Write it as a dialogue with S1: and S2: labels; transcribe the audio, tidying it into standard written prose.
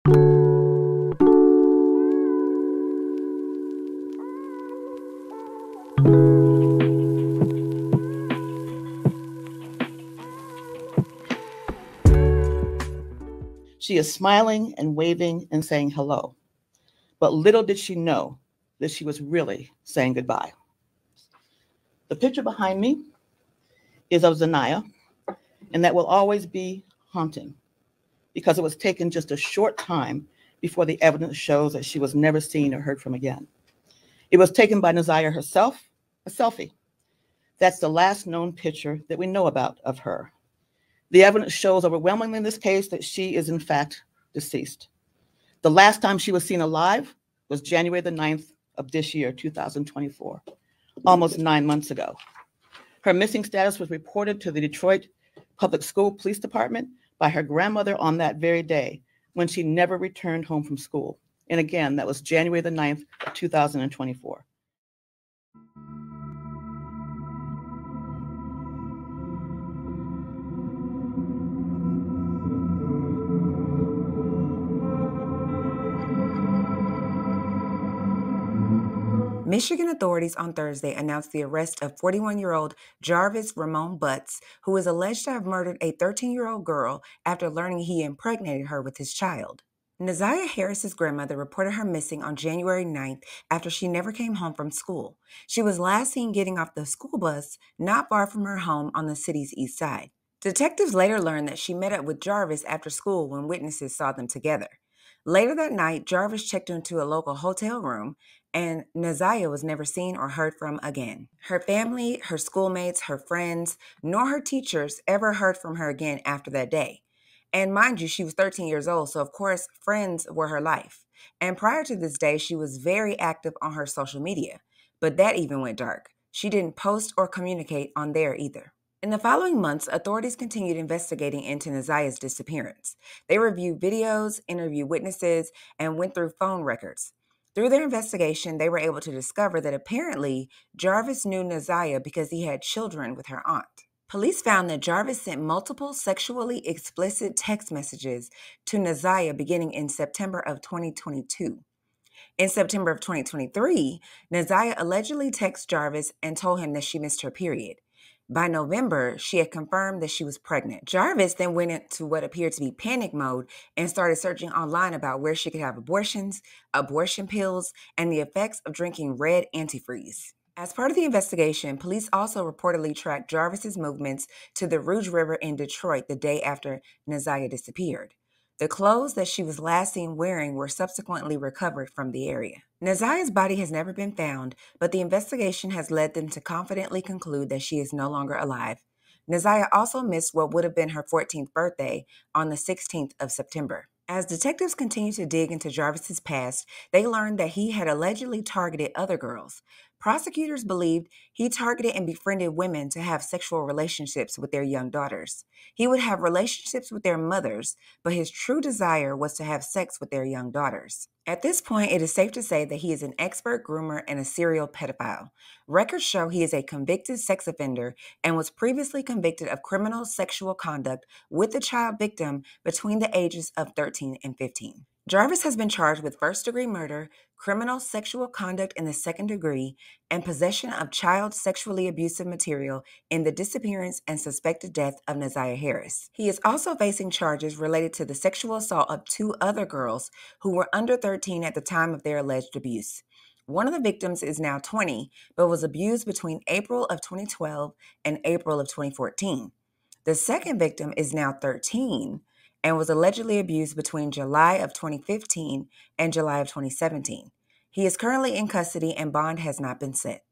S1: She is smiling and waving and saying hello. But little did she know that she was really saying goodbye. The picture behind me is of Zanaya, and that will always be haunting because it was taken just a short time before the evidence shows that she was never seen or heard from again. It was taken by Nazaya herself, a selfie. That's the last known picture that we know about of her. The evidence shows overwhelmingly in this case that she is in fact deceased. The last time she was seen alive was January the 9th of this year, 2024, almost 9 months ago. Her missing status was reported to the Detroit Public School Police Department by her grandmother on that very day when she never returned home from school. And again, that was January the 9th of 2024.
S2: Michigan authorities on Thursday announced the arrest of 41-year-old Jarvis Ramon Butts, who is alleged to have murdered a 13-year-old girl after learning he impregnated her with his child. Nazaya Harris's grandmother reported her missing on January 9th after she never came home from school. She was last seen getting off the school bus not far from her home on the city's east side. Detectives later learned that she met up with Jarvis after school when witnesses saw them together. Later that night, Jarvis checked into a local hotel room, and Nazaya was never seen or heard from again. Her family, her schoolmates, her friends, nor her teachers ever heard from her again after that day. And mind you, she was 13 years old, so of course, friends were her life. And prior to this day, she was very active on her social media. But that even went dark. She didn't post or communicate on there either. In the following months, authorities continued investigating into Nazaya's disappearance. They reviewed videos, interviewed witnesses, and went through phone records. Through their investigation, they were able to discover that apparently Jarvis knew Nazaya because he had children with her aunt. Police found that Jarvis sent multiple sexually explicit text messages to Nazaya beginning in September of 2022. In September of 2023, Nazaya allegedly texted Jarvis and told him that she missed her period. By November, she had confirmed that she was pregnant. Jarvis then went into what appeared to be panic mode and started searching online about where she could have abortions, abortion pills, and the effects of drinking red antifreeze. As part of the investigation, police also reportedly tracked Jarvis's movements to the Rouge River in Detroit the day after Nazaya disappeared. The clothes that she was last seen wearing were subsequently recovered from the area. Nazaya's body has never been found, but the investigation has led them to confidently conclude that she is no longer alive. Nazaya also missed what would have been her 14th birthday on the 16th of September. As detectives continued to dig into Jarvis's past, they learned that he had allegedly targeted other girls. Prosecutors believed he targeted and befriended women to have sexual relationships with their young daughters. He would have relationships with their mothers, but his true desire was to have sex with their young daughters. At this point, it is safe to say that he is an expert groomer and a serial pedophile. Records show he is a convicted sex offender and was previously convicted of criminal sexual conduct with a child victim between the ages of 13 and 15. Jarvis has been charged with first-degree murder, criminal sexual conduct in the second degree, and possession of child sexually abusive material in the disappearance and suspected death of Nazaya Harris. He is also facing charges related to the sexual assault of 2 other girls who were under 13 at the time of their alleged abuse. One of the victims is now 20, but was abused between April of 2012 and April of 2014. The second victim is now 13 and was allegedly abused between July of 2015 and July of 2017. He is currently in custody and bond has not been set.